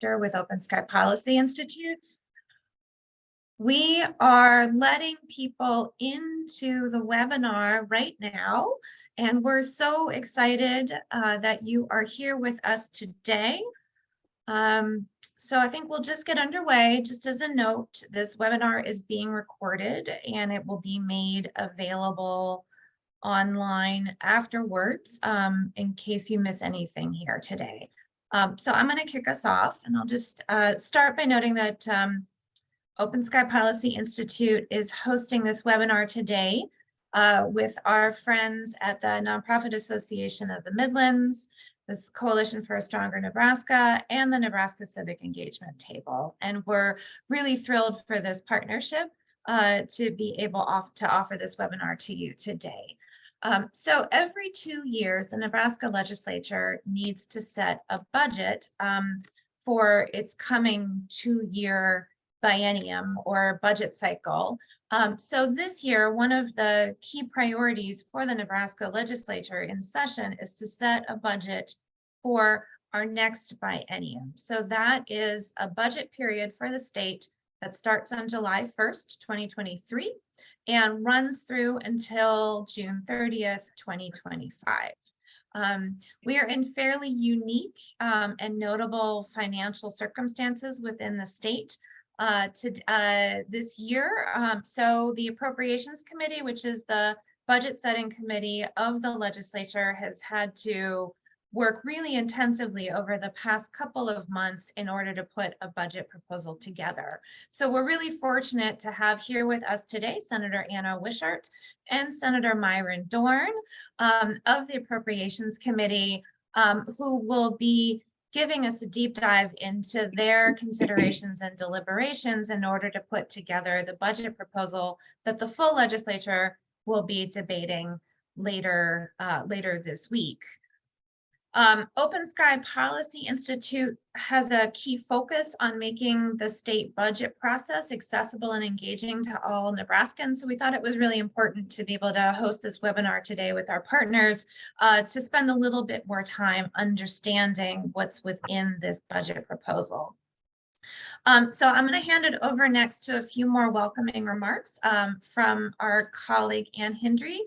with Open Sky Policy Institute. We are letting people into the webinar right now, and we're so excited that you are here with us today. So I think we'll just get underway. Just as a note, this webinar is being recorded and it will be made available online afterwards in case you miss anything here today. So I'm going to kick us off, and I'll just start by noting that Open Sky Policy Institute is hosting this webinar today with our friends at the Nonprofit Association of the Midlands, this Coalition for a Stronger Nebraska, and the Nebraska Civic Engagement Table. And we're really thrilled for this partnership to be able to offer this webinar to you today. So every 2 years, the Nebraska Legislature needs to set a budget for its coming 2-year biennium or budget cycle. So this year, one of the key priorities for the Nebraska Legislature in session is to set a budget for our next biennium. So that is a budget period for the state that starts on July 1st, 2023, and runs through until June 30th, 2025. We are in fairly unique and notable financial circumstances within the state this year. So the Appropriations Committee, which is the budget setting committee of the legislature, has had to work really intensively over the past couple of months in order to put a budget proposal together. So we're really fortunate to have here with us today Senator Anna Wishart and Senator Myron Dorn of the Appropriations Committee, who will be giving us a deep dive into their considerations and deliberations in order to put together the budget proposal that the full legislature will be debating later this week. Open Sky Policy Institute has a key focus on making the state budget process accessible and engaging to all Nebraskans. So we thought it was really important to be able to host this webinar today with our partners to spend a little bit more time understanding what's within this budget proposal. So I'm going to hand it over next to a few more welcoming remarks from our colleague Ann Hindry,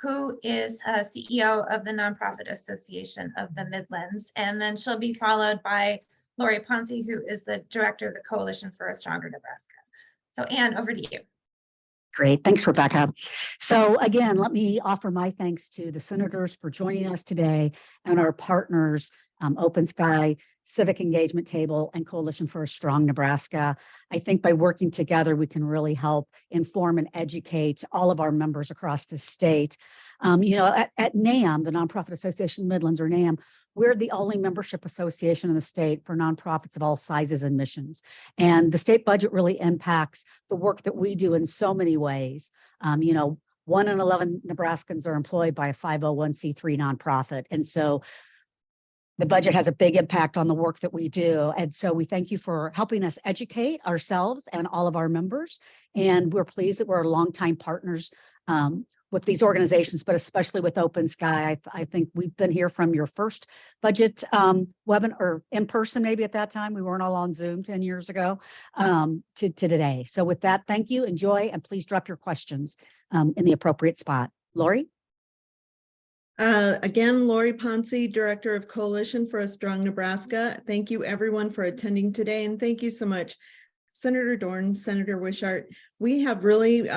who is CEO of the Nonprofit Association of the Midlands. And then she'll be followed by Lori Ponce, who is the director of the Coalition for a Stronger Nebraska. So Ann, over to you. Great, thanks, Rebecca. So again, let me offer my thanks to the senators for joining us today and our partners, Open Sky, Civic Engagement Table, and Coalition for a Strong Nebraska. I think by working together, we can really help inform and educate all of our members across the state. At NAM, the Nonprofit Association of Midlands, or NAM, we're the only membership association in the state for nonprofits of all sizes and missions. And the state budget really impacts the work that we do in so many ways. 1 in 11 Nebraskans are employed by a 501c3 nonprofit. And so the budget has a big impact on the work that we do. And so we thank you for helping us educate ourselves and all of our members. And we're pleased that we're longtime partners with these organizations, but especially with Open Sky. I think we've been here from your first budget webinar, or in person maybe at that time. We weren't all on Zoom 10 years ago, to today. So with that, thank you, enjoy, and please drop your questions in the appropriate spot. Lori? Again, Lori Ponce, Director of Coalition for a Strong Nebraska. Thank you everyone for attending today, and thank you so much, Senator Dorn, Senator Wishart. We have really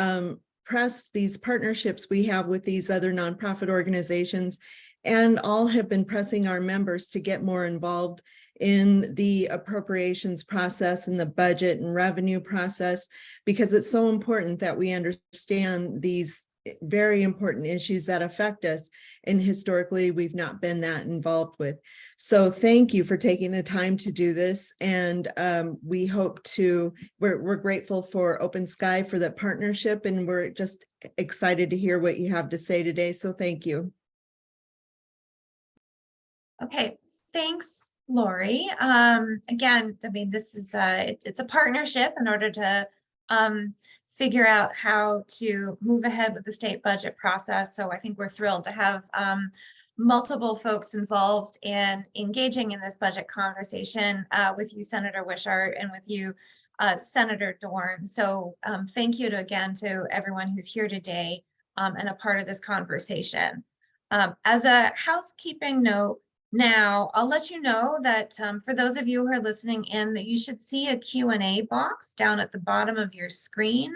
pressed these partnerships we have with these other nonprofit organizations, and all have been pressing our members to get more involved in the appropriations process and the budget and revenue process, because it's so important that we understand these very important issues that affect us, and historically we've not been that involved with. So thank you for taking the time to do this, and we hope to, we're grateful for Open Sky for that partnership, and we're just excited to hear what you have to say today. So thank you. Okay, thanks, Lori. Again, I mean, this is it's a partnership in order to figure out how to move ahead with the state budget process. So I think we're thrilled to have multiple folks involved in engaging in this budget conversation with you, Senator Wishart, and with you, Senator Dorn. So thank you again to everyone who's here today and a part of this conversation. As a housekeeping note, now I'll let you know that for those of you who are listening in, that you should see a Q&A box down at the bottom of your screen.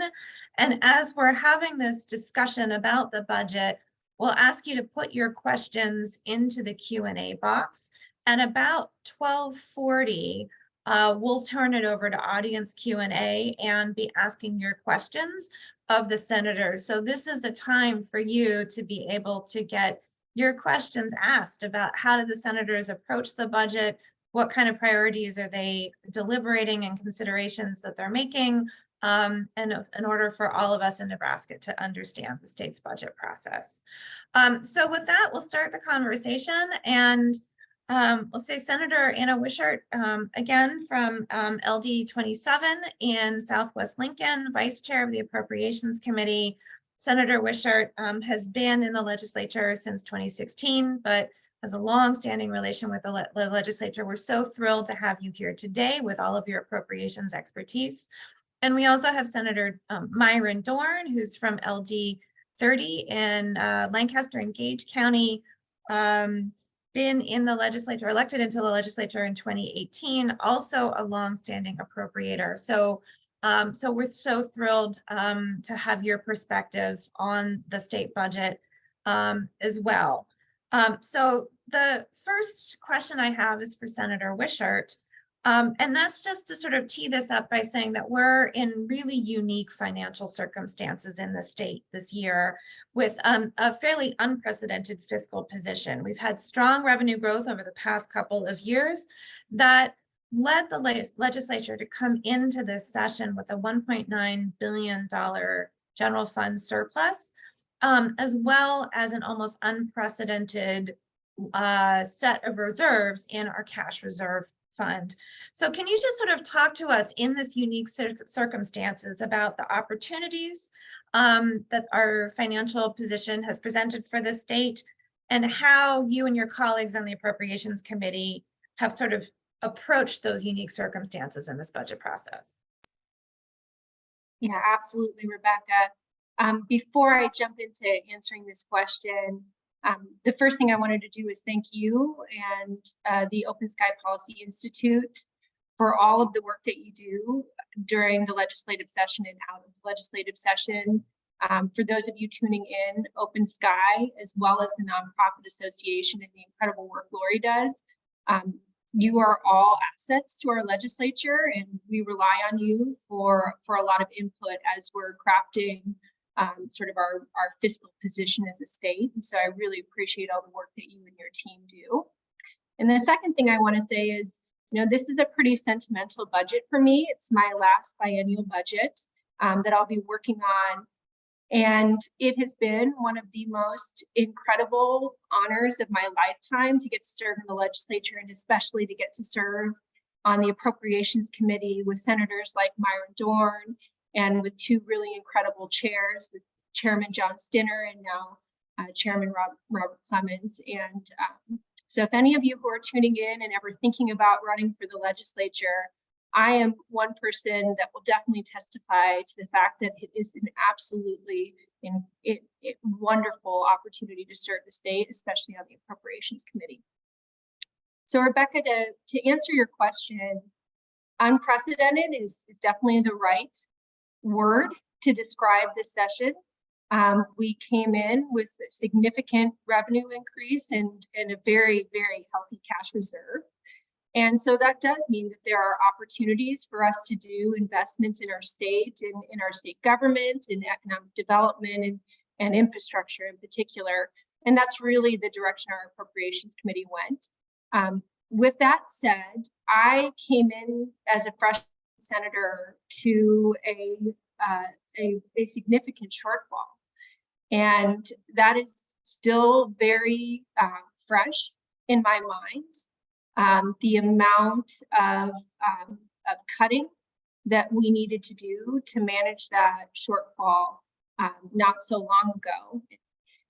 And as we're having this discussion about the budget, we'll ask you to put your questions into the Q&A box. And about 12:40, we'll turn it over to audience Q&A and be asking your questions of the senators. So this is a time for you to be able to get your questions asked about how do the senators approach the budget, what kind of priorities are they deliberating and considerations that they're making, and in order for all of us in Nebraska to understand the state's budget process. So with that, we'll start the conversation, and let's say Senator Anna Wishart, again from LD 27 in Southwest Lincoln, Vice Chair of the Appropriations Committee. Senator Wishart has been in the legislature since 2016, but has a long-standing relation with the legislature. We're so thrilled to have you here today with all of your appropriations expertise. And we also have Senator Myron Dorn, who's from LD 30 in Lancaster and Gage County, been in the legislature, elected into the legislature in 2018, also a long-standing appropriator. So we're so thrilled to have your perspective on the state budget as well. So the first question I have is for Senator Wishart. And that's just to sort of tee this up by saying that we're in really unique financial circumstances in the state this year with a fairly unprecedented fiscal position. We've had strong revenue growth over the past couple of years that led the legislature to come into this session with a $1.9 billion general fund surplus, as well as an almost unprecedented set of reserves in our cash reserve fund. So can you just sort of talk to us in this unique circumstances about the opportunities that our financial position has presented for the state, and how you and your colleagues on the Appropriations Committee have sort of approached those unique circumstances in this budget process? Yeah, absolutely, Rebecca. Before I jump into answering this question, the first thing I wanted to do is thank you and the Open Sky Policy Institute for all of the work that you do during the legislative session and out of the legislative session. For those of you tuning in, Open Sky, as well as the nonprofit association and the incredible work Lori does, you are all assets to our legislature, and we rely on you for a lot of input as we're crafting sort of our fiscal position as a state. And so I really appreciate all the work that you and your team do. And the second thing I want to say is, you know, this is a pretty sentimental budget for me. It's my last biennial budget that I'll be working on. And it has been one of the most incredible honors of my lifetime to get to serve in the legislature, and especially to get to serve on the Appropriations Committee with senators like Myron Dorn, and with two really incredible chairs, with Chairman John Stinner and now Chairman Robert Clemens. And so if any of you who are tuning in and ever thinking about running for the legislature, I am one person that will definitely testify to the fact that it is an absolutely wonderful opportunity to serve the state, especially on the Appropriations Committee. So Rebecca, to answer your question, unprecedented is definitely the right word to describe this session. We came in with a significant revenue increase and a very, very healthy cash reserve. And so that does mean that there are opportunities for us to do investments in our state, in our state government, in economic development and infrastructure in particular. And that's really the direction our Appropriations Committee went. With that said, I came in as a fresh senator to a significant shortfall. And that is still very fresh in my mind. The amount of cutting that we needed to do to manage that shortfall not so long ago.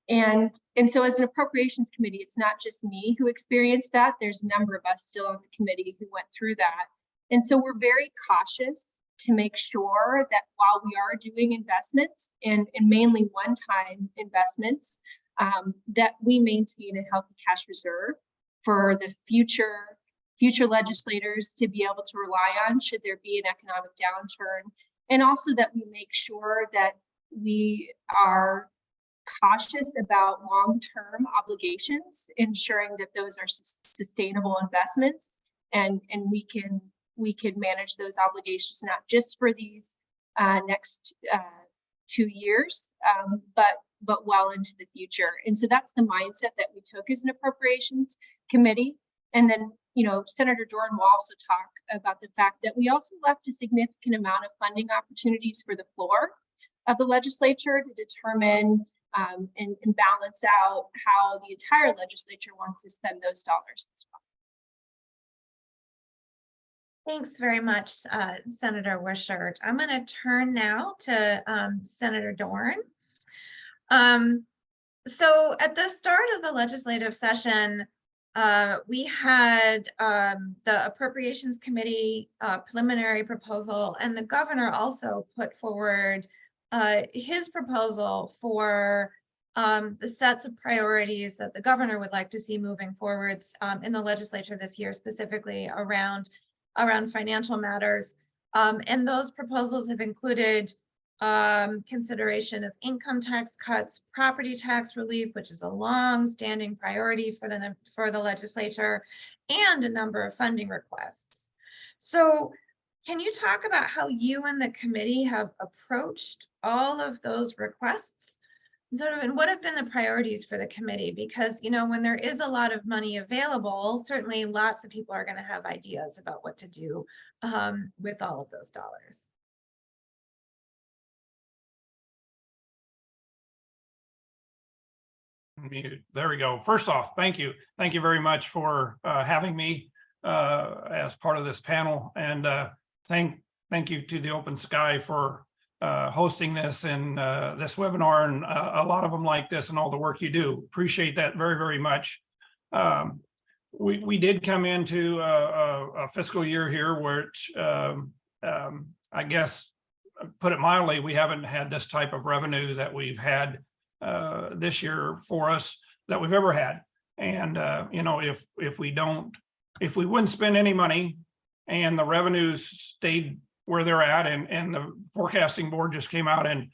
And so as an appropriations committee, it's not just me who experienced that. There's a number of us still on the committee who went through that. And so we're very cautious to make sure that while we are doing investments and mainly one-time investments, that we maintain a healthy cash reserve for the future legislators to be able to rely on should there be an economic downturn. And also that we make sure that we are cautious about long-term obligations, ensuring that those are sustainable investments, and we can manage those obligations not just for these next 2 years, but well into the future. And so that's the mindset that we took as an appropriations committee. And then, Senator Dorn will also talk about the fact that we also left a significant amount of funding opportunities for the floor of the legislature to determine and balance out how the entire legislature wants to spend those dollars as well. Thanks very much, Senator Wishart. I'm going to turn now to Senator Dorn. So at the start of the legislative session, we had the Appropriations Committee preliminary proposal, and the governor also put forward his proposal for the sets of priorities that the governor would like to see moving forwards in the legislature this year, specifically around financial matters. And those proposals have included consideration of income tax cuts, property tax relief, which is a long-standing priority for the legislature, and a number of funding requests. So can you talk about how you and the committee have approached all of those requests? And what have been the priorities for the committee? Because, when there is a lot of money available, certainly lots of people are going to have ideas about what to do with all of those dollars. There we go. First off, thank you. Thank you very much for having me as part of this panel. And thank you to the Open Sky for hosting this and this webinar, and a lot of them like this, and all the work you do. Appreciate that very, very much. We did come into a fiscal year here, which I guess, put it mildly, we haven't had this type of revenue that we've had this year for us that we've ever had. And if we wouldn't spend any money and the revenues stayed where they're at, and the forecasting board just came out and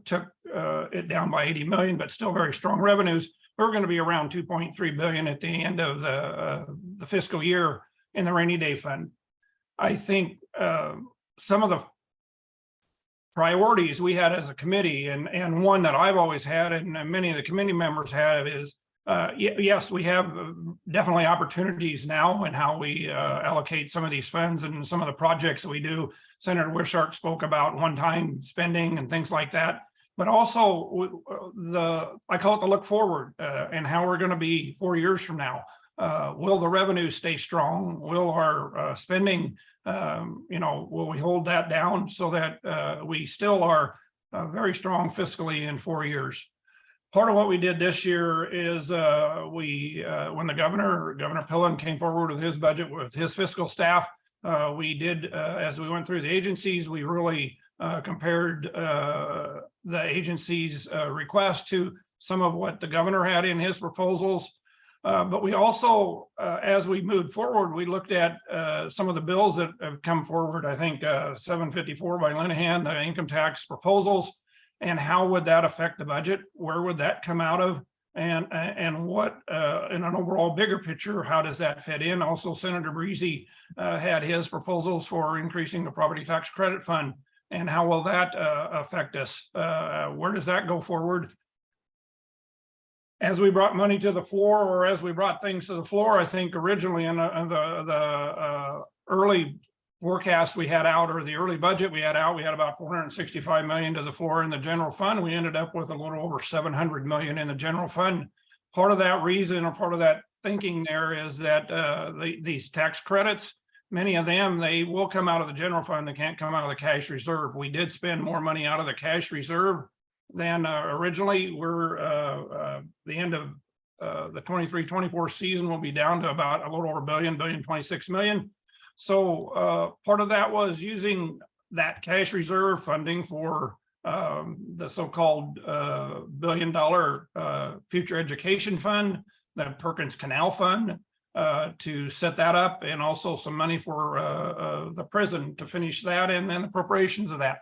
took it down by 80 million, but still very strong revenues, we're going to be around 2.3 billion at the end of the fiscal year in the rainy day fund. I think some of the priorities we had as a committee, and one that I've always had, and many of the committee members have, is yes, we have definitely opportunities now in how we allocate some of these funds and some of the projects that we do. Senator Wishart spoke about one-time spending and things like that, but also I call it the look forward and how we're going to be 4 years from now. Will the revenue stay strong? Will our spending, will we hold that down so that we still are very strong fiscally in 4 years? Part of what we did this year is when the Governor Pillen came forward with his budget with his fiscal staff, we did, as we went through the agencies, we really compared the agency's request to some of what the governor had in his proposals. But we also, as we moved forward, we looked at some of the bills that have come forward. I think 754 by Linehan, the income tax proposals, and how would that affect the budget? Where would that come out of? And what, in an overall bigger picture, how does that fit in? Also, Senator Breezy had his proposals for increasing the property tax credit fund, and how will that affect us? Where does that go forward? As we brought money to the floor, or as we brought things to the floor, I think originally in the early forecast we had out, or the early budget we had out, we had about 465 million to the floor in the general fund. We ended up with a little over 700 million in the general fund. Part of that reason, or part of that thinking there, is that these tax credits, many of them, they will come out of the general fund. They can't come out of the cash reserve. We did spend more money out of the cash reserve than originally. We're the end of the 23-24 season will be down to about a little over $1.26 billion. So part of that was using that cash reserve funding for the so-called $1 billion future education fund, the Perkins Canal Fund, to set that up, and also some money for the prison to finish that, and then appropriations of that.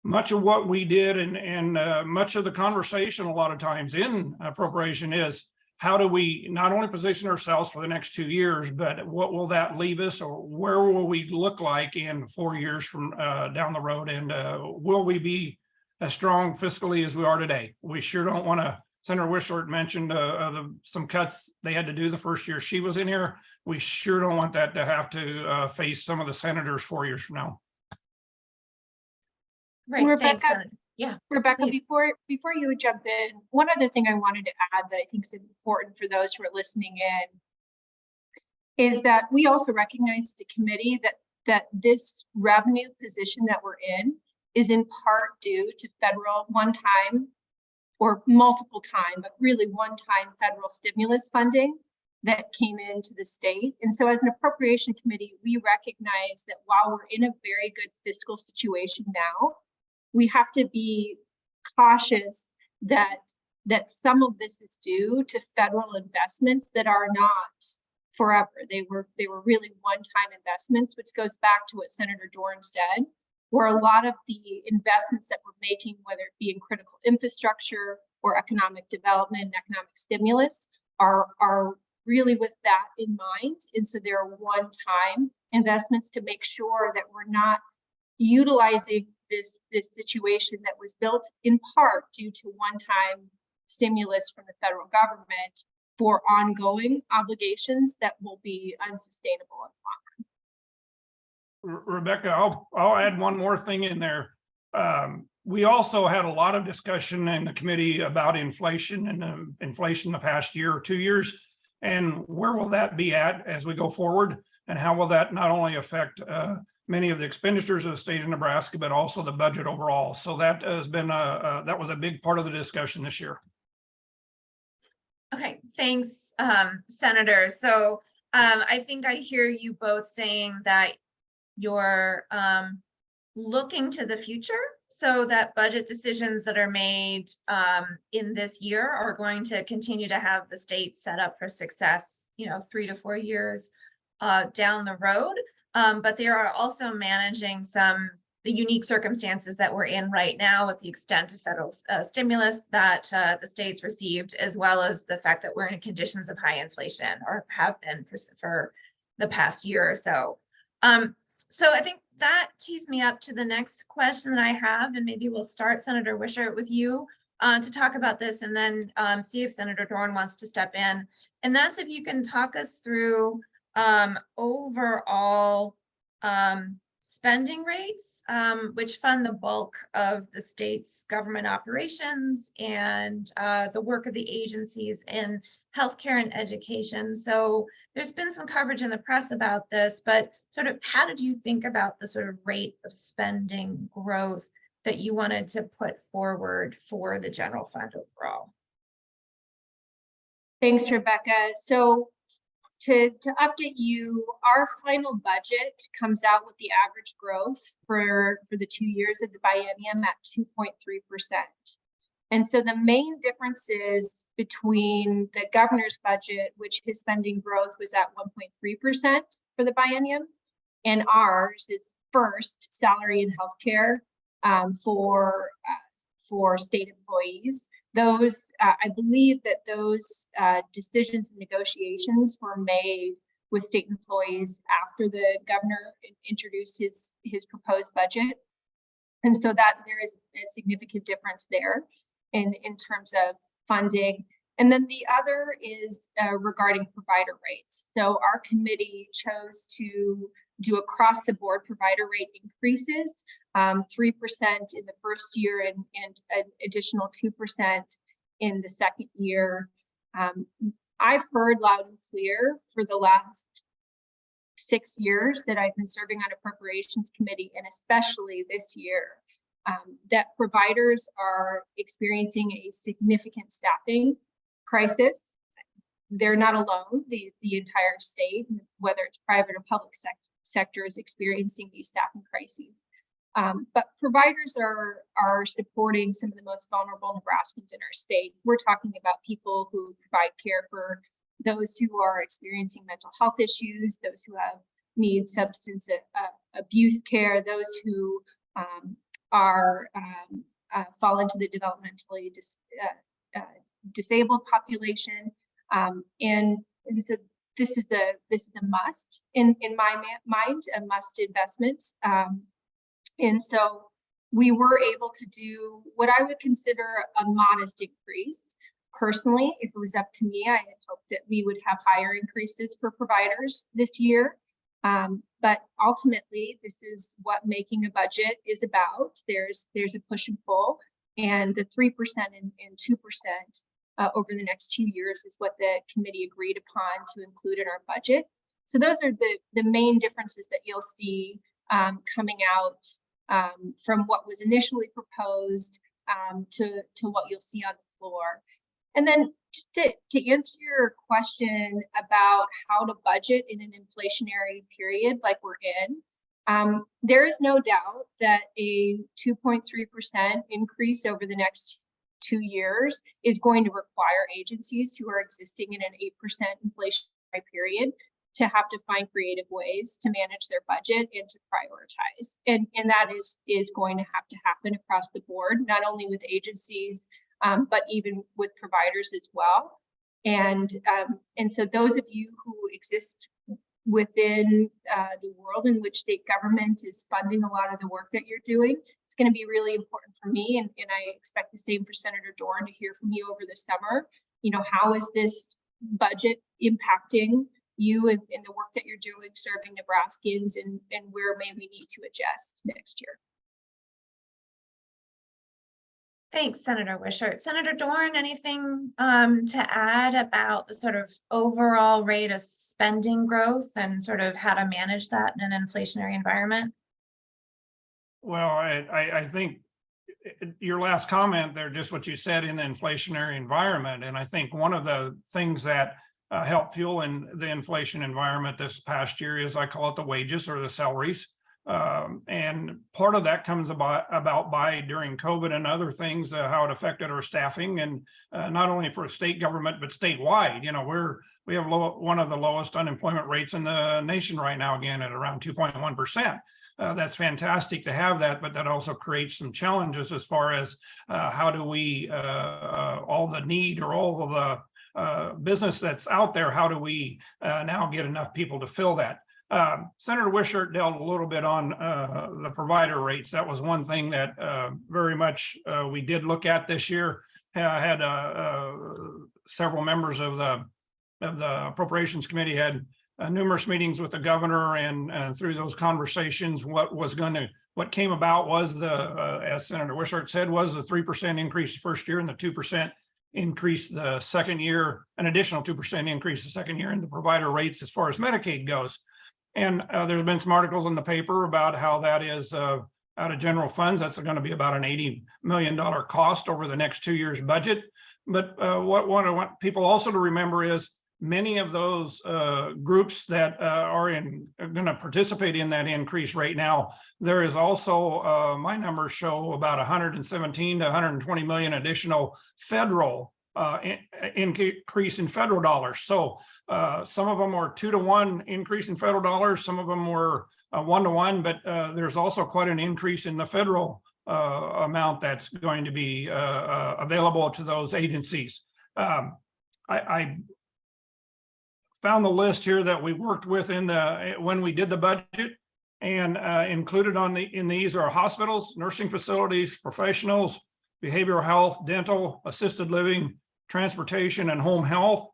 Much of what we did and much of the conversation a lot of times in appropriation is how do we not only position ourselves for the next 2 years, but what will that leave us, or where will we look like in 4 years from down the road, and will we be as strong fiscally as we are today? We sure don't want to. Senator Wishart mentioned some cuts they had to do the first year she was in here. We sure don't want that to have to face some of the senators 4 years from now. Right, thanks, Rebecca, Senator. Yeah, Rebecca, please. before you would jump in, one other thing I wanted to add that I think is important for those who are listening in is that we also recognize the committee that this revenue position that we're in is in part due to federal one-time or multiple time, but really one-time federal stimulus funding that came into the state. And so as an appropriation committee, we recognize that while we're in a very good fiscal situation now, we have to be cautious that some of this is due to federal investments that are not forever. They were really one-time investments, which goes back to what Senator Dorn said, where a lot of the investments that we're making, whether it be in critical infrastructure or economic development and economic stimulus, are really with that in mind. And so there are one-time investments to make sure that we're not utilizing this situation that was built in part due to one-time stimulus from the federal government for ongoing obligations that will be unsustainable in the long run. Rebecca, I'll add one more thing in there. We also had a lot of discussion in the committee about inflation and inflation the past year or 2 years, and where will that be at as we go forward, and how will that not only affect many of the expenditures of the state of Nebraska, but also the budget overall. So that has been that was a big part of the discussion this year. Okay, thanks, Senator. So I think I hear you both saying that you're looking to the future, so that budget decisions that are made in this year are going to continue to have the state set up for success, 3 to 4 years down the road. But they are also managing the unique circumstances that we're in right now with the extent of federal stimulus that the states received, as well as the fact that we're in conditions of high inflation, or have been for the past year or so. So I think that tees me up to the next question that I have, and maybe we'll start, Senator Wishart, with you to talk about this, and then see if Senator Dorn wants to step in. And that's if you can talk us through overall spending rates, which fund the bulk of the state's government operations and the work of the agencies in healthcare and education. So there's been some coverage in the press about this, but sort of how did you think about the sort of rate of spending growth that you wanted to put forward for the general fund overall? Thanks, Rebecca. So to update you, our final budget comes out with the average growth for the 2 years of the biennium at 2.3%. And so the main differences between the governor's budget, which his spending growth was at 1.3% for the biennium, and ours is first salary and healthcare for state employees. Those, I believe that those decisions and negotiations were made with state employees after the governor introduced his proposed budget. And so that there is a significant difference there in terms of funding. And then the other is regarding provider rates. So our committee chose to do across the board provider rate increases, 3% in the first year and an additional 2% in the second year. I've heard loud and clear for the last 6 years that I've been serving on Appropriations Committee, and especially this year, that providers are experiencing a significant staffing crisis. They're not alone. The entire state, whether it's private or public sector, is experiencing these staffing crises. But providers are supporting some of the most vulnerable Nebraskans in our state. We're talking about people who provide care for those who are experiencing mental health issues, those who need substance abuse care, those who fall into the developmentally disabled population, and this is a must in my mind, a must investment. And so we were able to do what I would consider a modest increase. Personally, if it was up to me, I had hoped that we would have higher increases for providers this year. But ultimately, this is what making a budget is about. There's a push and pull, and the 3% and 2% over the next 2 years is what the committee agreed upon to include in our budget. So those are the main differences that you'll see coming out from what was initially proposed to what you'll see on the floor. And then just to answer your question about how to budget in an inflationary period like we're in, there is no doubt that a 2.3% increase over the next 2 years is going to require agencies who are existing in an 8% inflationary period to have to find creative ways to manage their budget and to prioritize. And that is going to have to happen across the board, not only with agencies, but even with providers as well. And so those of you who exist within the world in which state government is funding a lot of the work that you're doing, it's going to be really important for me. And I expect the same for Senator Dorn to hear from you over the summer. You know, how is this budget impacting you and the work that you're doing serving Nebraskans, and where may we need to adjust next year? Thanks, Senator Wishart. Senator Dorn, anything to add about the sort of overall rate of spending growth and sort of how to manage that in an inflationary environment? Well, I think your last comment there, just what you said in the inflationary environment. And I think one of the things that helped fuel in the inflation environment this past year is, I call it the wages or the salaries. And part of that comes about by during COVID and other things, how it affected our staffing, and not only for state government, but statewide. You know, we have one of the lowest unemployment rates in the nation right now, again, at around 2.1%. That's fantastic to have that, but that also creates some challenges as far as how do we, all the need or all of the business that's out there, how do we now get enough people to fill that? Senator Wishart dealt a little bit on the provider rates. That was one thing that very much we did look at this year. Had several members of the Appropriations Committee had numerous meetings with the governor, and through those conversations, what came about was as Senator Wishart said, was the 3% increase the first year and the 2% increase the second year, an additional 2% increase the second year in the provider rates as far as Medicaid goes. And there's been some articles in the paper about how that is out of general funds. That's going to be about an $80 million cost over the next 2 years budget. But what I want people also to remember is many of those groups that are going to participate in that increase right now, there is also, my numbers show about 117 to 120 million additional federal increase in federal dollars. So some of them were 2-to-1 increase in federal dollars. Some of them were 1-to-1, but there's also quite an increase in the federal amount that's going to be available to those agencies. I found the list here that we worked with when we did the budget, and included in these are hospitals, nursing facilities, professionals, behavioral health, dental, assisted living, transportation, and home health.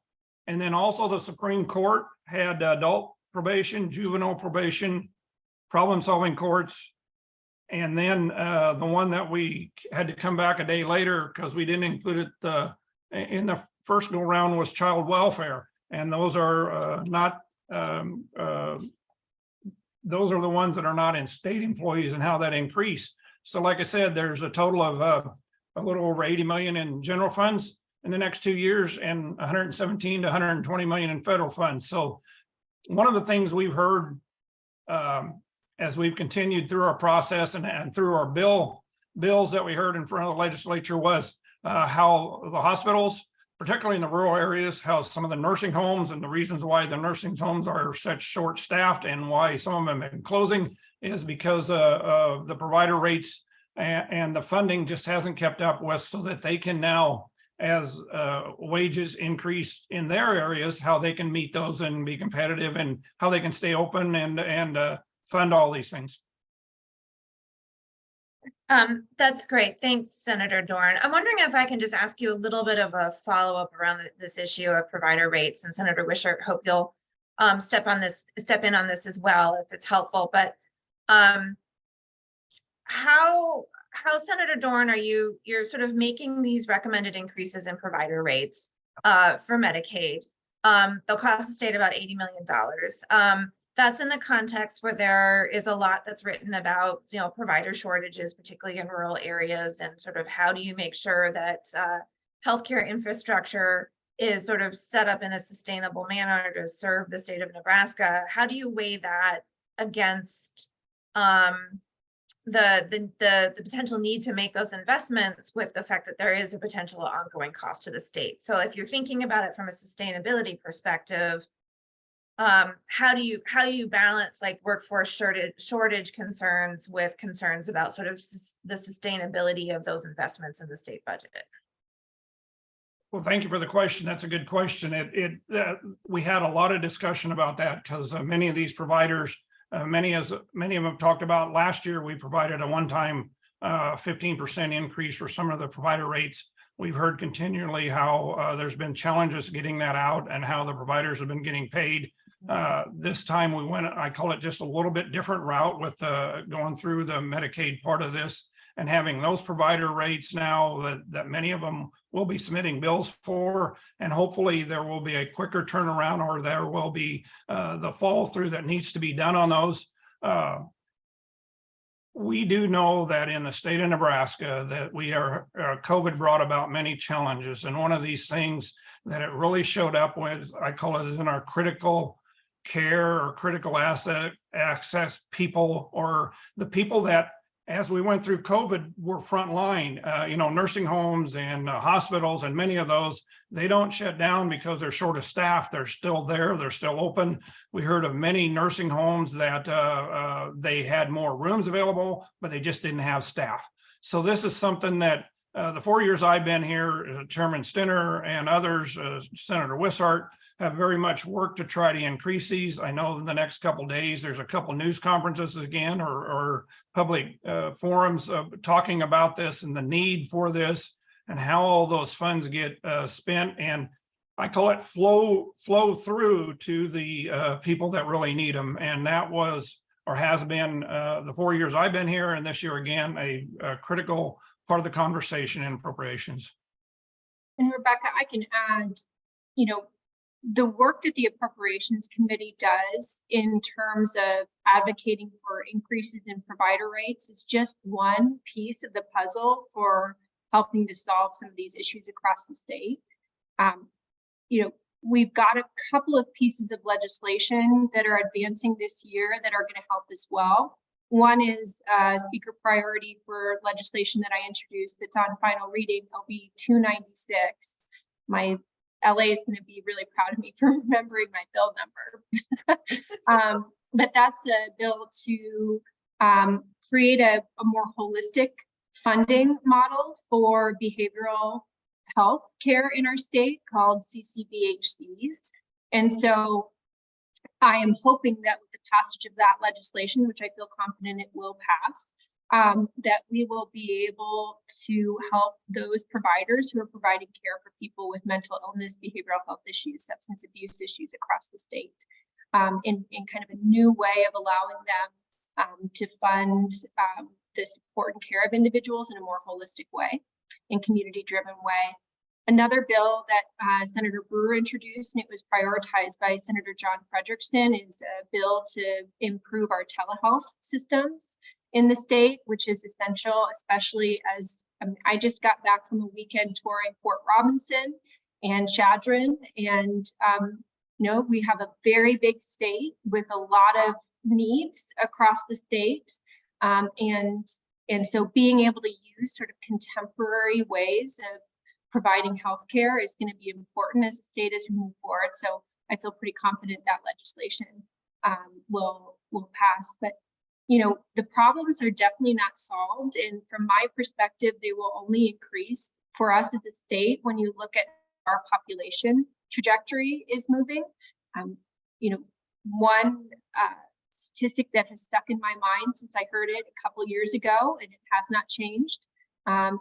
And then also the Supreme Court had adult probation, juvenile probation, problem-solving courts. And then the one that we had to come back a day later because we didn't include it in the first go round was child welfare. And those are not those are the ones that are not in state employees and how that increased. So like I said, there's a total of a little over 80 million in general funds in the next 2 years and 117 to 120 million in federal funds. So one of the things we've heard as we've continued through our process and through our bills that we heard in front of the legislature was how the hospitals, particularly in the rural areas, how some of the nursing homes and the reasons why the nursing homes are such short staffed and why some of them have been closing is because of the provider rates and the funding just hasn't kept up with, so that they can now, as wages increase in their areas, how they can meet those and be competitive and how they can stay open and fund all these things. That's great. Thanks, Senator Dorn. I'm wondering if I can just ask you a little bit of a follow-up around this issue of provider rates, and Senator Wishart, hope you'll step in on this as well if it's helpful. But how Senator Dorn you're sort of making these recommended increases in provider rates for Medicaid. They'll cost the state about $80 million. That's in the context where there is a lot that's written about, provider shortages, particularly in rural areas, and sort of how do you make sure that healthcare infrastructure is sort of set up in a sustainable manner to serve the state of Nebraska? How do you weigh that against the potential need to make those investments with the fact that there is a potential ongoing cost to the state? So if you're thinking about it from a sustainability perspective, how do you balance like workforce shortage concerns with concerns about sort of the sustainability of those investments in the state budget? Well, thank you for the question. That's a good question. We had a lot of discussion about that because many of these providers, many of them talked about last year, we provided a one-time 15% increase for some of the provider rates. We've heard continually how there's been challenges getting that out and how the providers have been getting paid. This time we went, I call it just a little bit different route with going through the Medicaid part of this and having those provider rates now that many of them will be submitting bills for, and hopefully there will be a quicker turnaround, or there will be the follow through that needs to be done on those. We do know that in the state of Nebraska that COVID brought about many challenges, and one of these things that it really showed up with, I call it, in our critical care or critical access people, or the people that, as we went through COVID, were frontline, nursing homes and hospitals, and many of those, they don't shut down because they're short of staff. They're still there. They're still open. We heard of many nursing homes that they had more rooms available, but they just didn't have staff. So this is something that the 4 years I've been here, Chairman Stinner and others, Senator Wishart, have very much worked to try to increase these. I know in the next couple of days, there's a couple news conferences again, or public forums talking about this and the need for this and how all those funds get spent. And I call it flow through to the people that really need them. And that was, or has been, the 4 years I've been here, and this year again, a critical part of the conversation in appropriations. And Rebecca, I can add, the work that the Appropriations Committee does in terms of advocating for increases in provider rates is just one piece of the puzzle for helping to solve some of these issues across the state. We've got a couple of pieces of legislation that are advancing this year that are going to help as well. One is speaker priority for legislation that I introduced that's on final reading, LB 296. My LA is going to be really proud of me for remembering my bill number. But that's a bill to create a more holistic funding model for behavioral health care in our state called CCBHCs. And so I am hoping that with the passage of that legislation, which I feel confident it will pass, that we will be able to help those providers who are providing care for people with mental illness, behavioral health issues, substance abuse issues across the state, in kind of a new way of allowing them to fund the support and care of individuals in a more holistic way, in community-driven way. Another bill that Senator Brewer introduced, and it was prioritized by Senator John Frederickson, is a bill to improve our telehealth systems in the state, which is essential, especially as I just got back from a weekend touring Fort Robinson and Chadron, and we have a very big state with a lot of needs across the state, and so being able to use sort of contemporary ways of providing healthcare is going to be important as a state as we move forward. So I feel pretty confident that legislation will pass. But the problems are definitely not solved, and from my perspective, they will only increase for us as a state when you look at our population trajectory is moving. One statistic that has stuck in my mind since I heard it a couple years ago, and it has not changed,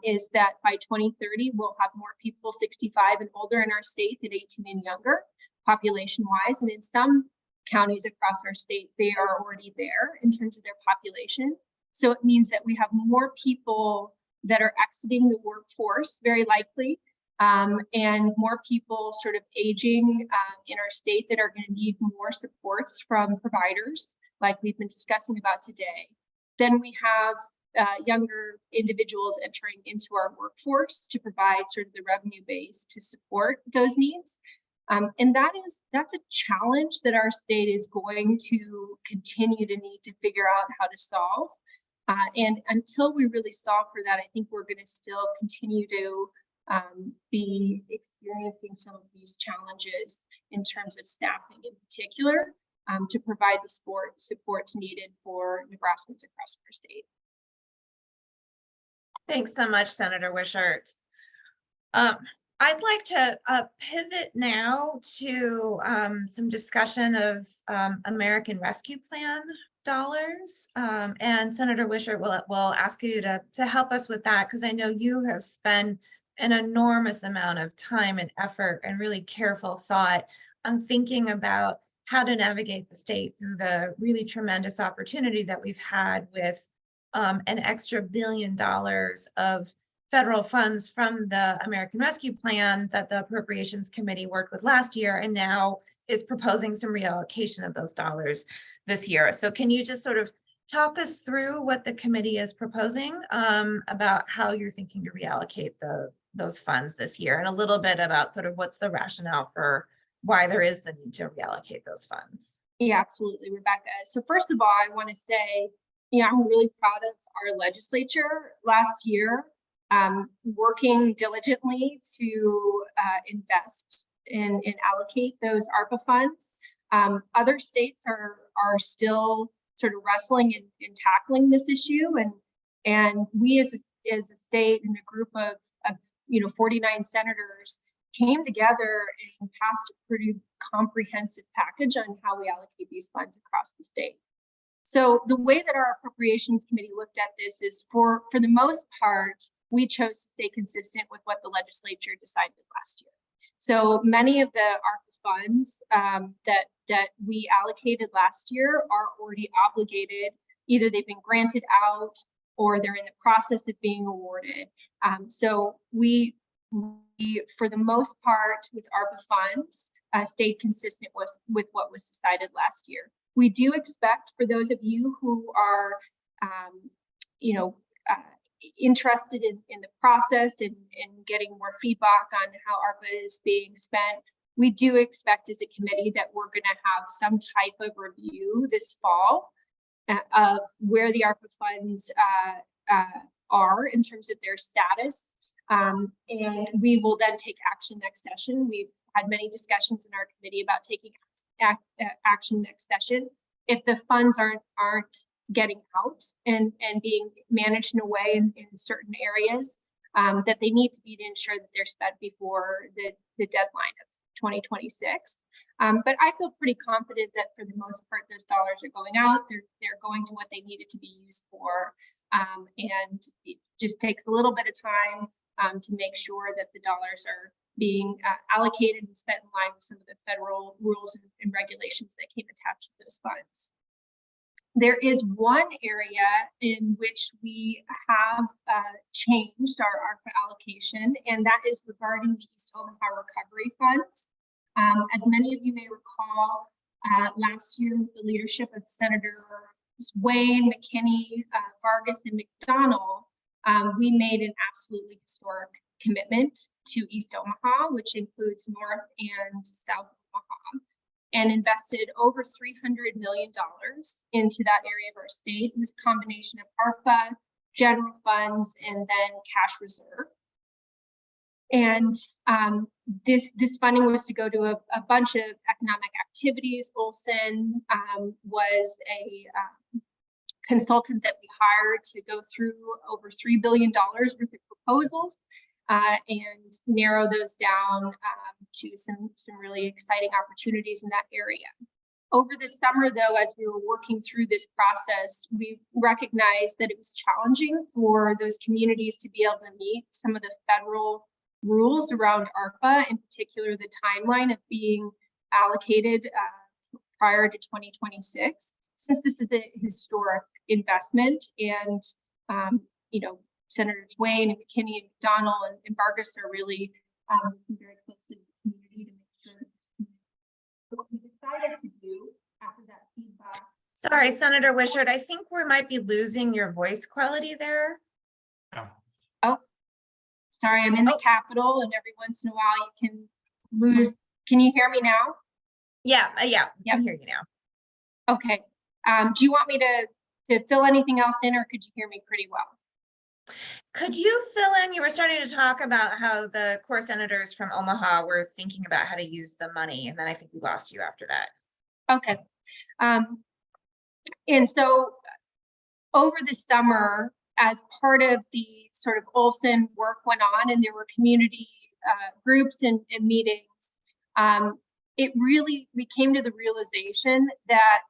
is that by 2030, we'll have more people 65 and older in our state than 18 and younger, population-wise. And in some counties across our state, they are already there in terms of their population. So it means that we have more people that are exiting the workforce, very likely, and more people sort of aging in our state that are going to need more supports from providers, like we've been discussing about today. Then we have younger individuals entering into our workforce to provide sort of the revenue base to support those needs. And that's a challenge that our state is going to continue to need to figure out how to solve. And until we really solve for that, I think we're going to still continue to be experiencing some of these challenges in terms of staffing in particular, to provide the supports needed for Nebraskans across our state. Thanks so much, Senator Wishart. I'd like to pivot now to some discussion of American Rescue Plan dollars. And Senator Wishart will ask you to help us with that, because I know you have spent an enormous amount of time and effort and really careful thought on thinking about how to navigate the state through the really tremendous opportunity that we've had with an extra $1 billion of federal funds from the American Rescue Plan that the Appropriations Committee worked with last year, and now is proposing some reallocation of those dollars this year. So can you just sort of talk us through what the committee is proposing about how you're thinking to reallocate those funds this year, and a little bit about sort of what's the rationale for why there is the need to reallocate those funds? Yeah, absolutely, Rebecca. So first of all, I want to say, I'm really proud of our legislature last year, working diligently to invest and allocate those ARPA funds. Other states are still sort of wrestling and tackling this issue, and we as a state and a group of 49 senators came together and passed a pretty comprehensive package on how we allocate these funds across the state. So the way that our Appropriations Committee looked at this is, for the most part, we chose to stay consistent with what the legislature decided last year. So many of the ARPA funds that we allocated last year are already obligated. Either they've been granted out or they're in the process of being awarded. So we, for the most part, with ARPA funds, stayed consistent with what was decided last year. We do expect, for those of you who are, interested in the process and getting more feedback on how ARPA is being spent, we do expect as a committee that we're going to have some type of review this fall of where the ARPA funds are in terms of their status. And we will then take action next session. We've had many discussions in our committee about taking action next session. If the funds aren't getting out and being managed in a way in certain areas that they need to be to ensure that they're spent before the deadline of 2026. But I feel pretty confident that for the most part, those dollars are going out. They're going to what they needed to be used for. And it just takes a little bit of time to make sure that the dollars are being allocated and spent in line with some of the federal rules and regulations that came attached to those funds. There is one area in which we have changed our ARPA allocation, and that is regarding the East Omaha Recovery Funds. As many of you may recall, last year with the leadership of Senator Wayne, McKinney, Vargas, and McDonald, we made an absolutely historic commitment to East Omaha, which includes North and South Omaha, and invested over $300 million into that area of our state. It was a combination of ARPA, general funds, and then cash reserve. And this funding was to go to a bunch of economic activities. Olsen was a consultant that we hired to go through over $3 billion worth of proposals and narrow those down to some really exciting opportunities in that area. Over the summer, though, as we were working through this process, we recognized that it was challenging for those communities to be able to meet some of the federal rules around ARPA, in particular the timeline of being allocated prior to 2026, since this is a historic investment. And you know, Senators Wayne and McKinney and McDonald and Vargas are really very close to the community to make sure. What we decided to do after that feedback. Sorry, Senator Wishart, I think we might be losing your voice quality there. Yeah. Oh, sorry, I'm in the Capitol, and every once in a while you can lose. Can you hear me now? Yeah, I Yep. hear you now. Okay. Do you want me to fill anything else in, or could you hear me pretty well? Could you fill in, you were starting to talk about how the core senators from Omaha were thinking about how to use the money, and then I think we lost you after that. Okay. And so over the summer, as part of the sort of Olsen work went on, and there were community groups and meetings, we came to the realization that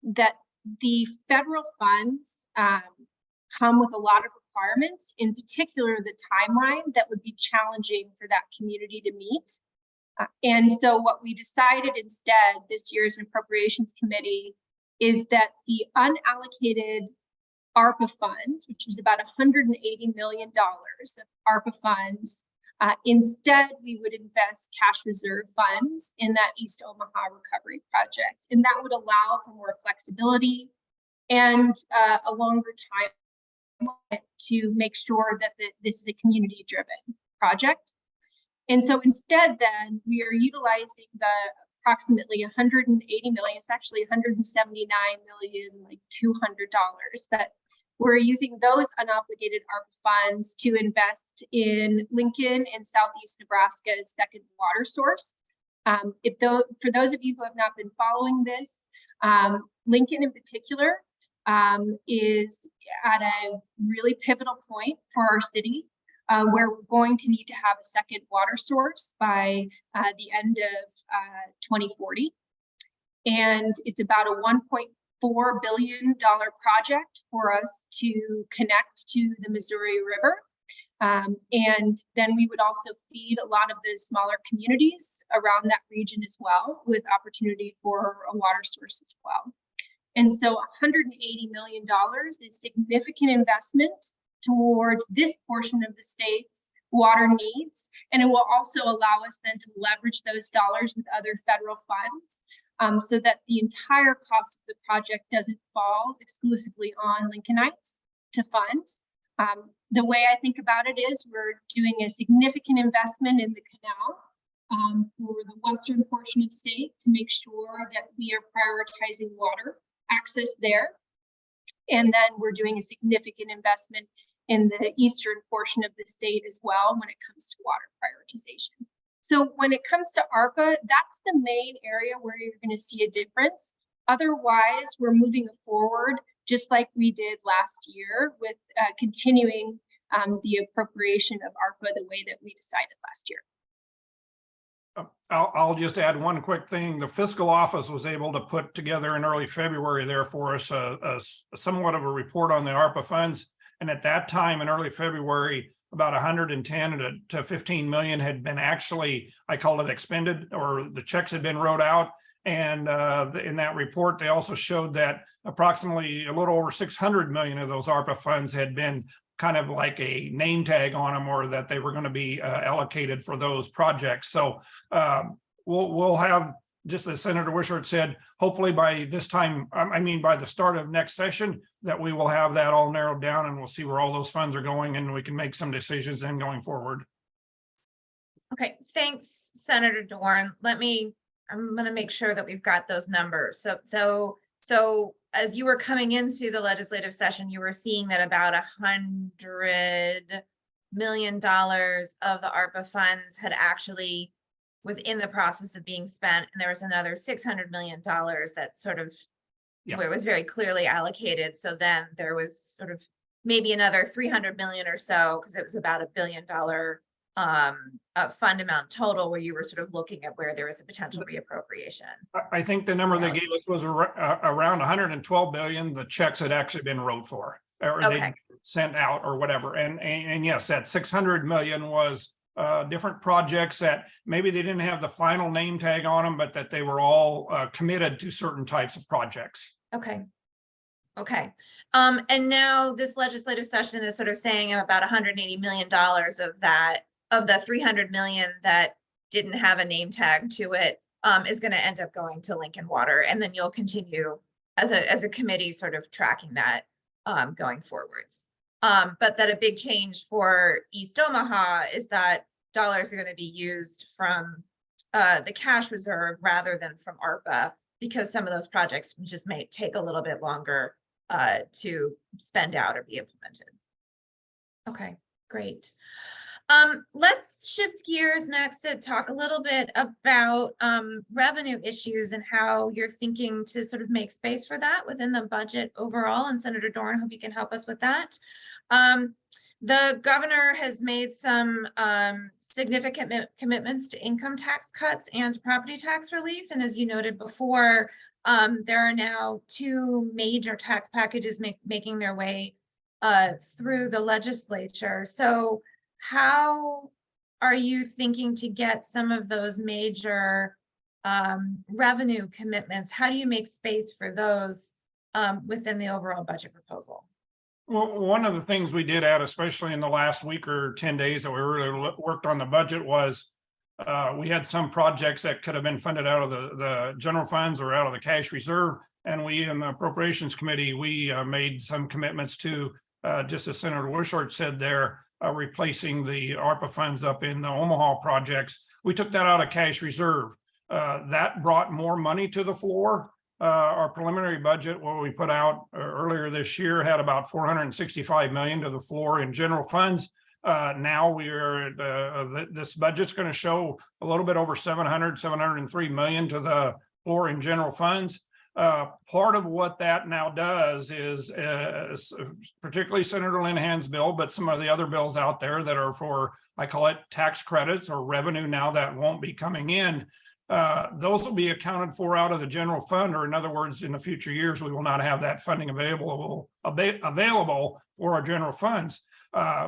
that the federal funds come with a lot of requirements, in particular the timeline that would be challenging for that community to meet. And so what we decided instead this year's Appropriations Committee is that the unallocated ARPA funds, which was about $180 million of ARPA funds, instead we would invest cash reserve funds in that East Omaha recovery project. And that would allow for more flexibility and a longer time to make sure that this is a community-driven project. And so instead then we are utilizing the approximately $180 million, it's actually $179 million, like $200, but we're using those unobligated ARPA funds to invest in Lincoln and Southeast Nebraska's second water source. For those of you who have not been following this, Lincoln in particular is at a really pivotal point for our city, where we're going to need to have a second water source by the end of 2040. And it's about a $1.4 billion project for us to connect to the Missouri River. And then we would also feed a lot of the smaller communities around that region as well, with opportunity for a water source as well. And so $180 million is significant investment towards this portion of the state's water needs. And it will also allow us then to leverage those dollars with other federal funds so that the entire cost of the project doesn't fall exclusively on Lincolnites to fund. The way I think about it is we're doing a significant investment in the canal for the western portion of the state to make sure that we are prioritizing water access there. And then we're doing a significant investment in the eastern portion of the state as well when it comes to water prioritization. So when it comes to ARPA, that's the main area where you're going to see a difference. Otherwise, we're moving forward just like we did last year with continuing the appropriation of ARPA the way that we decided last year. I'll just add one quick thing. The fiscal office was able to put together in early February there for us somewhat of a report on the ARPA funds. And at that time in early February, about 110 to 15 million had been actually, I call it expended, or the checks had been wrote out. And in that report, they also showed that approximately a little over 600 million of those ARPA funds had been kind of like a name tag on them, or that they were going to be allocated for those projects. So we'll have, just as Senator Wishart said, hopefully by this time, by the start of next session, that we will have that all narrowed down, and we'll see where all those funds are going, and we can make some decisions then going forward. Okay, thanks, Senator Dorn. I'm going to make sure that we've got those numbers. So as you were coming into the legislative session, you were seeing that about $100 million of the ARPA funds had actually was in the process of being spent, and there was another $600 million that sort of where it was very clearly allocated. So then there was sort of maybe another 300 million or so, because it was about $1 billion fund amount total, where you were sort of looking at where there was a potential reappropriation. I think the number they gave us was around 112 billion. The checks had actually been wrote for, or they sent out, or whatever. And yes, that 600 million was different projects that maybe they didn't have the final name tag on them, but that they were all committed to certain types of projects. Okay. And now this legislative session is sort of saying about $180 million of that, of the 300 million that didn't have a name tag to it, is going to end up going to Lincoln Water. And then you'll continue as a committee sort of tracking that going forwards. But that a big change for East Omaha is that dollars are going to be used from the cash reserve rather than from ARPA, because some of those projects just may take a little bit longer to spend out or be implemented. Okay, great. Let's shift gears next to talk a little bit about revenue issues and how you're thinking to sort of make space for that within the budget overall. And Senator Dorn, I hope you can help us with that. The governor has made some significant commitments to income tax cuts and property tax relief. And as you noted before, there are now two major tax packages making their way through the legislature. So how are you thinking to get some of those major revenue commitments? How do you make space for those within the overall budget proposal? Well, one of the things we did add, especially in the last week or 10 days that we really worked on the budget, was we had some projects that could have been funded out of the general funds or out of the cash reserve. And we, in the Appropriations Committee, we made some commitments to, just as Senator Wishart said there, replacing the ARPA funds up in the Omaha projects. We took that out of cash reserve. That brought more money to the floor. Our preliminary budget, what we put out earlier this year, had about 465 million to the floor in general funds. Now we are this budget's going to show a little bit over 703 million to the floor in general funds. Part of what that now does is, particularly Senator Linehan's bill, but some of the other bills out there that are for, I call it tax credits or revenue now that won't be coming in. Those will be accounted for out of the general fund, or in other words, in the future years, we will not have that funding available for our general funds.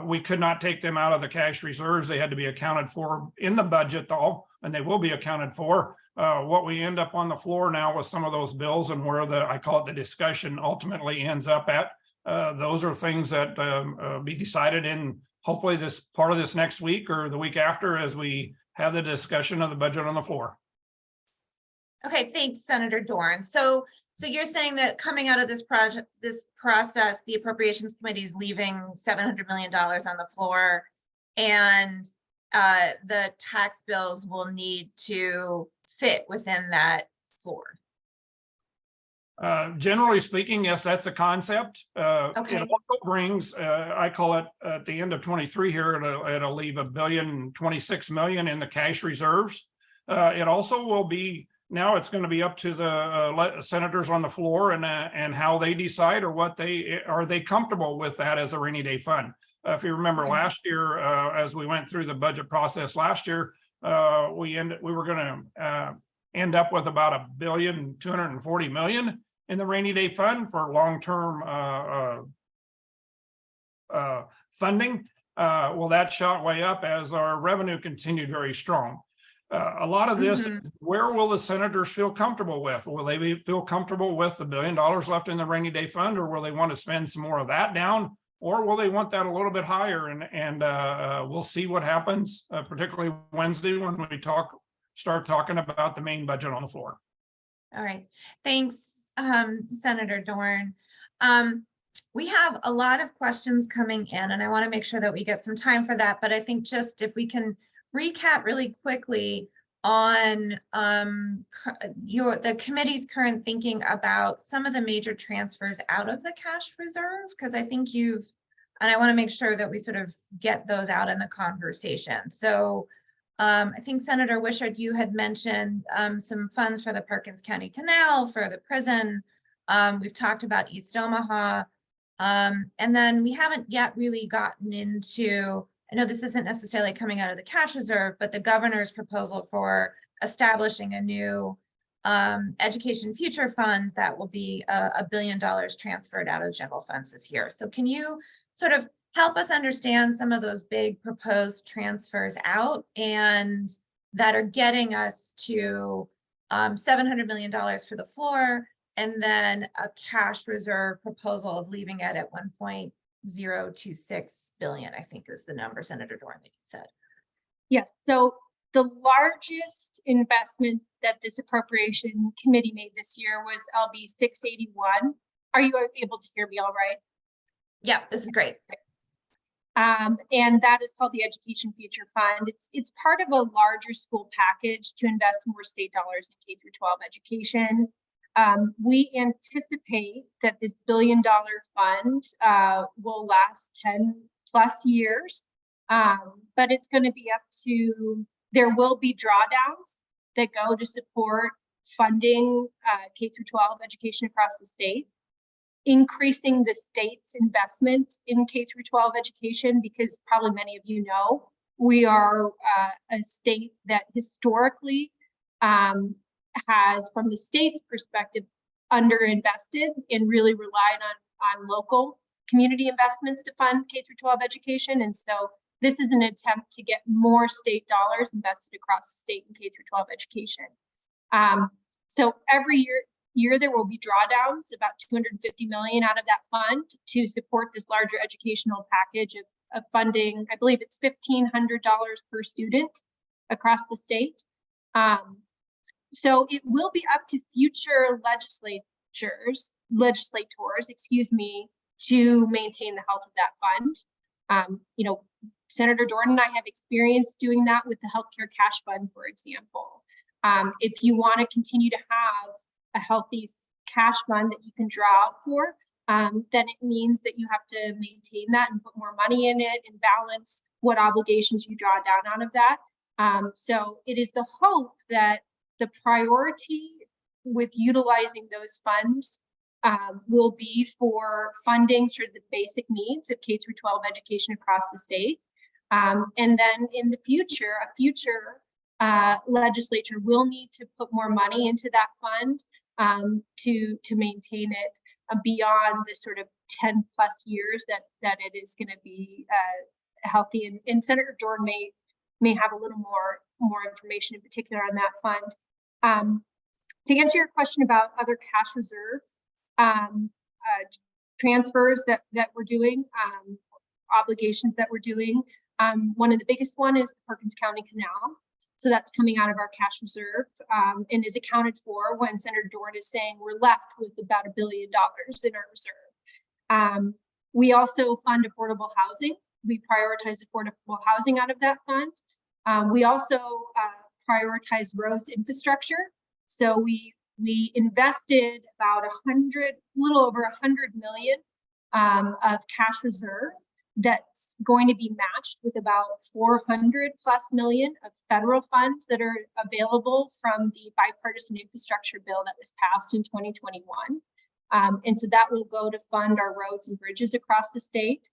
We could not take them out of the cash reserves. They had to be accounted for in the budget though, and they will be accounted for. What we end up on the floor now with some of those bills and where I call it the discussion ultimately ends up at, those are things that be decided in hopefully this part of this next week or the week after, as we have the discussion of the budget on the floor. Okay, thanks, Senator Dorn. So you're saying that coming out of this process, the Appropriations Committee is leaving $700 million on the floor, and the tax bills will need to fit within that floor. Generally speaking, yes, that's a concept. Okay. It also brings, I call it at the end of 23 here, it'll leave $1.026 billion in the cash reserves. It also will be, now it's going to be up to the senators on the floor and how they decide, or what are they comfortable with that as a rainy day fund. If you remember last year, as we went through the budget process last year, we were going to end up with about $1.24 billion in the rainy day fund for long-term funding. Well, that shot way up as our revenue continued very strong. A lot of this, Mhm. where will the senators feel comfortable with? Will they feel comfortable with the $1 billion left in the rainy day fund, or will they want to spend some more of that down? Or will they want that a little bit higher? And we'll see what happens, particularly Wednesday when we start talking about the main budget on the floor. All right, thanks, Senator Dorn. We have a lot of questions coming in, and I want to make sure that we get some time for that. But I think just if we can recap really quickly on the committee's current thinking about some of the major transfers out of the cash reserve, because I think and I want to make sure that we sort of get those out in the conversation. So I think Senator Wishart, you had mentioned some funds for the Perkins County Canal, for the prison. We've talked about East Omaha. And then we haven't yet really gotten into, I know this isn't necessarily coming out of the cash reserve, but the governor's proposal for establishing a new education future fund that will be $1 billion transferred out of general funds this year. So can you sort of help us understand some of those big proposed transfers out and that are getting us to $700 million for the floor, and then a cash reserve proposal of leaving it at 1.026 billion, I think is the number, Senator Dorn, that you said. Yes, so the largest investment that this appropriation committee made this year was LB 681. Are you able to hear me all right? Yeah, this is great. And that is called the Education Future Fund. It's part of a larger school package to invest more state dollars in K through 12 education. We anticipate that this $1 billion fund will last 10 plus years, but it's going to be up to, there will be drawdowns that go to support funding K through 12 education across the state, increasing the state's investment in K through 12 education, because probably many of you know, we are a state that historically has, from the state's perspective, underinvested and really relied on local community investments to fund K through 12 education. And so this is an attempt to get more state dollars invested across the state in K through 12 education. So every year there will be drawdowns, about $250 million out of that fund to support this larger educational package of funding. I believe it's $1,500 per student across the state. So it will be up to future legislators, to maintain the health of that fund. You know, Senator Dorn and I have experience doing that with the healthcare cash fund, for example. If you want to continue to have a healthy cash fund that you can draw out for, then it means that you have to maintain that and put more money in it and balance what obligations you draw down out of that. So it is the hope that the priority with utilizing those funds will be for funding sort of the basic needs of K through 12 education across the state. And then in the future, a future legislature will need to put more money into that fund to maintain it beyond the sort of 10 plus years that it is going to be healthy. And Senator Dorn may have a little more information in particular on that fund. To answer your question about other cash reserve transfers that we're doing, obligations that we're doing, one of the biggest one is the Perkins County Canal. So that's coming out of our cash reserve and is accounted for when Senator Dorn is saying we're left with about $1 billion in our reserve. We also fund affordable housing. We prioritize affordable housing out of that fund. We also prioritize roads infrastructure. So we invested about little over 100 million of cash reserve that's going to be matched with about 400 plus million of federal funds that are available from the bipartisan infrastructure bill that was passed in 2021. And so that will go to fund our roads and bridges across the state.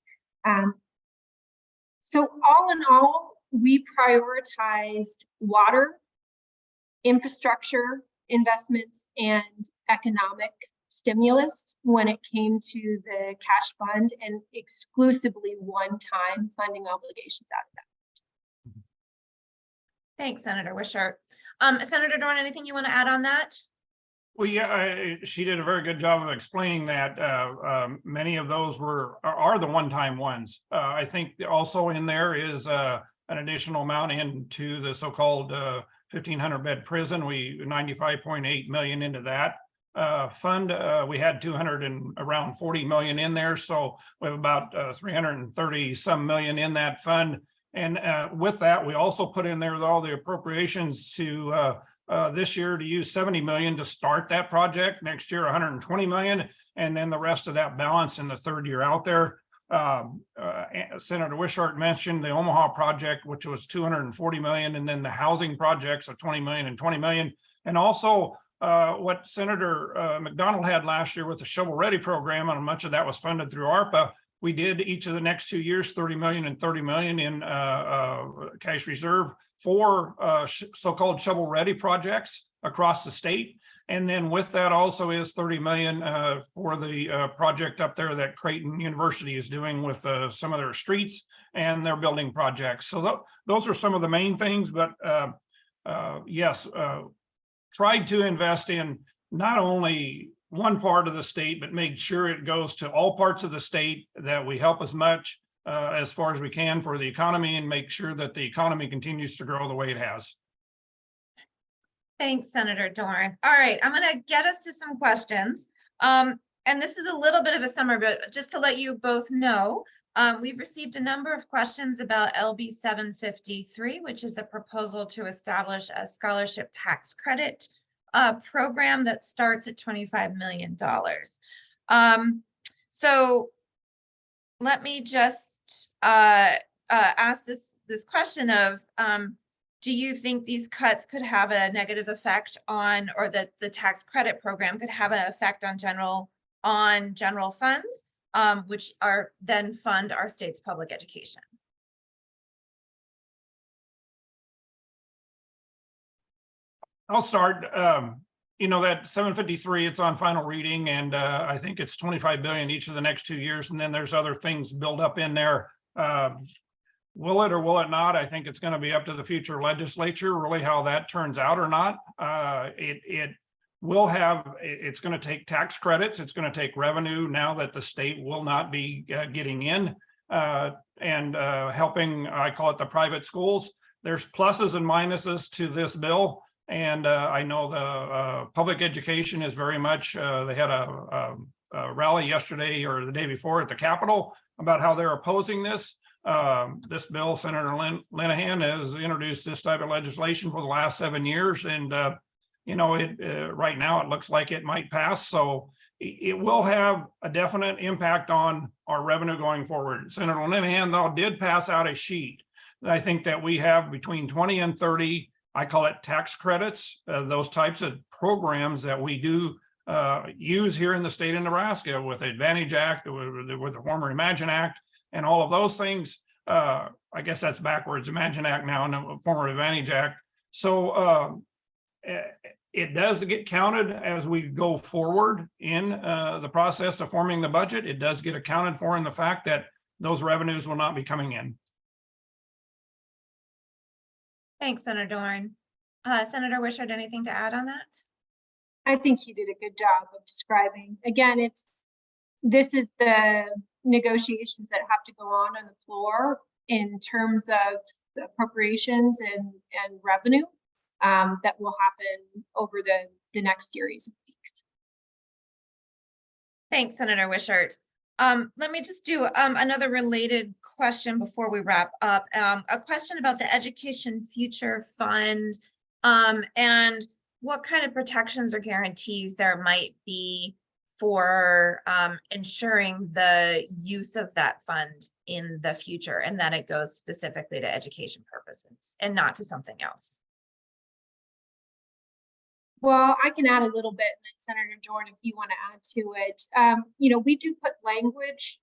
So all in all, we prioritized water, infrastructure investments, and economic stimulus when it came to the cash fund, and exclusively one-time funding obligations out of that. Thanks, Senator Wishart. Senator Dorn, anything you want to add on that? Well, yeah, she did a very good job of explaining that. Many of those are the one-time ones. I think also in there is an additional amount into the so-called 1,500 bed prison. We 95.8 million into that fund. We had 200 and around 40 million in there, so we have about 330 some million in that fund. And with that, we also put in there all the appropriations to this year to use 70 million to start that project, next year 120 million, and then the rest of that balance in the third year out there. Senator Wishart mentioned the Omaha project, which was 240 million, and then the housing projects of 20 million and 20 million. And also what Senator McDonald had last year with the shovel ready program, and much of that was funded through ARPA. We did each of the next 2 years, 30 million and 30 million in cash reserve for so-called shovel ready projects across the state. And then with that also is 30 million for the project up there that Creighton University is doing with some of their streets and their building projects. So those are some of the main things, but yes, tried to invest in not only one part of the state, but make sure it goes to all parts of the state, that we help as much as far as we can for the economy and make sure that the economy continues to grow the way it has. Thanks, Senator Dorn. All right, I'm going to get us to some questions. And this is a little bit of a summary, but just to let you both know, we've received a number of questions about LB 753, which is a proposal to establish a scholarship tax credit program that starts at $25 million. So let me just ask this question of, do you think these cuts could have a negative effect on, or that the tax credit program could have an effect on general funds, which are then fund our state's public education? I'll start. You know, that 753, it's on final reading, and I think it's 25 billion each of the next 2 years, and then there's other things built up in there. Will it or will it not? I think it's going to be up to the future legislature, really, how that turns out or not. It will have, it's going to take tax credits. It's going to take revenue now that the state will not be getting in and helping, I call it the private schools. There's pluses and minuses to this bill. And I know the public education is very much, they had a rally yesterday or the day before at the Capitol about how they're opposing this. This bill, Senator Linehan has introduced this type of legislation for the last 7 years. And, you know, right now it looks like it might pass. So it will have a definite impact on our revenue going forward. Senator Linehan, though, did pass out a sheet. I think that we have between 20 and 30, I call it tax credits, those types of programs that we do use here in the state of Nebraska with the Advantage Act, with the former Imagine Act, and all of those things. I guess that's backwards, Imagine Act now and the former Advantage Act. So it does get counted as we go forward in the process of forming the budget. It does get accounted for in the fact that those revenues will not be coming in. Thanks, Senator Dorn. Senator Wishart, anything to add on that? I think he did a good job of describing. Again, this is the negotiations that have to go on the floor in terms of the appropriations and revenue that will happen over the next series of weeks. Thanks, Senator Wishart. Let me just do another related question before we wrap up. A question about the Education Future Fund and what kind of protections or guarantees there might be for ensuring the use of that fund in the future, and that it goes specifically to education purposes and not to something else. Well, I can add a little bit, and then Senator Dorn, if you want to add to it. You know, we do put language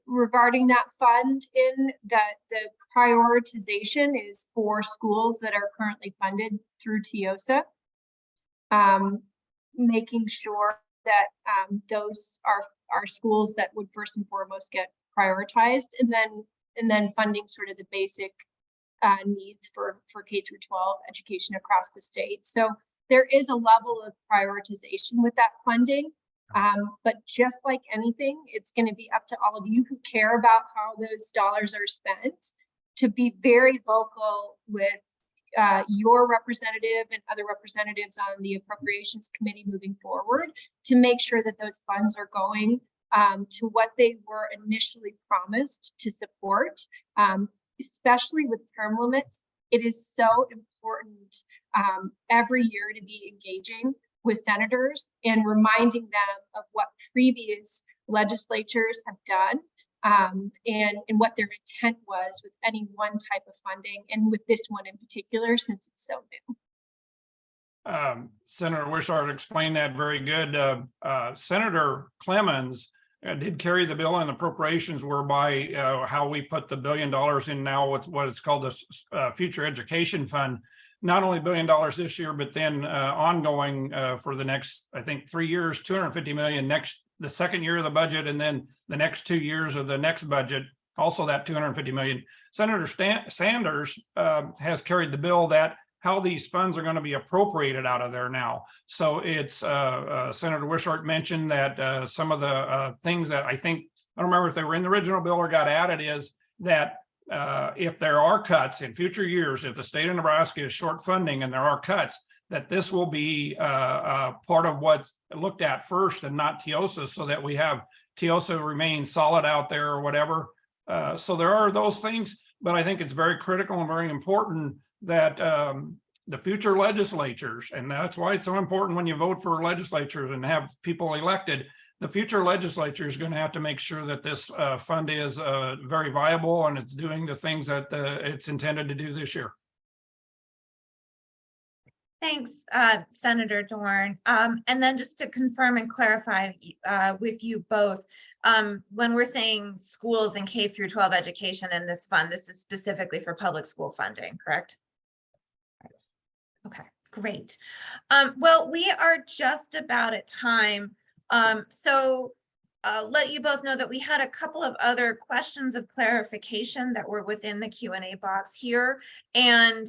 regarding that fund in that the prioritization is for schools that are currently funded through TIOSA, making sure that those are schools that would first and foremost get prioritized, and then funding sort of the basic needs for K through 12 education across the state. So there is a level of prioritization with that funding. But just like anything, it's going to be up to all of you who care about how those dollars are spent to be very vocal with your representative and other representatives on the Appropriations Committee moving forward to make sure that those funds are going to what they were initially promised to support, especially with term limits. It is so important every year to be engaging with senators and reminding them of what previous legislatures have done and what their intent was with any one type of funding, and with this one in particular, since it's so new. Senator Wishart explained that very good. Senator Clemens did carry the bill in appropriations whereby how we put the $1 billion in now, what it's called the Future Education Fund. Not only $1 billion this year, but then ongoing for the next, I think, 3 years, $250 million the second year of the budget, and then the next 2 years of the next budget, also that $250 million. Senator Sanders has carried the bill that how these funds are going to be appropriated out of there now. So it's Senator Wishart mentioned that some of the things that I don't remember if they were in the original bill or got added, is that if there are cuts in future years, if the state of Nebraska is short funding and there are cuts, that this will be part of what's looked at first and not TIOSA, so that we have TIOSA remain solid out there or whatever. So there are those things, but I think it's very critical and very important that the future legislatures, and that's why it's so important when you vote for legislatures and have people elected, the future legislature is going to have to make sure that this fund is very viable and it's doing the things that it's intended to do this year. Thanks, Senator Dorn. And then just to confirm and clarify with you both, when we're saying schools and K through 12 education in this fund, this is specifically for public school funding, correct? Okay, great. Well, we are just about at time. So let you both know that we had a couple of other questions of clarification that were within the Q&A box here, and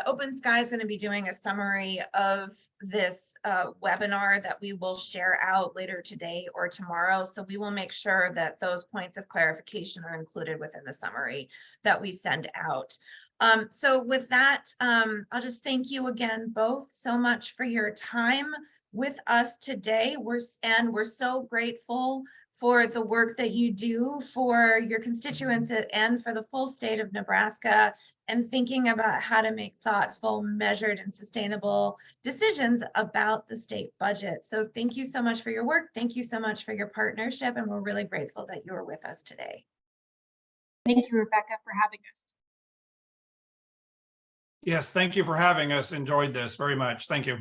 Open Sky is going to be doing a summary of this webinar that we will share out later today or tomorrow. So we will make sure that those points of clarification are included within the summary that we send out. So with that, I'll just thank you again both so much for your time with us today. We're so grateful for the work that you do for your constituents and for the full state of Nebraska, and thinking about how to make thoughtful, measured, and sustainable decisions about the state budget. So thank you so much for your work. Thank you so much for your partnership, and we're really grateful that you were with us today. Thank you, Rebecca, for having us. Yes, thank you for having us. Enjoyed this very much. Thank you.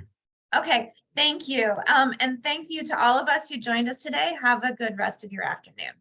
Okay, thank you. And thank you to all of us who joined us today. Have a good rest of your afternoon.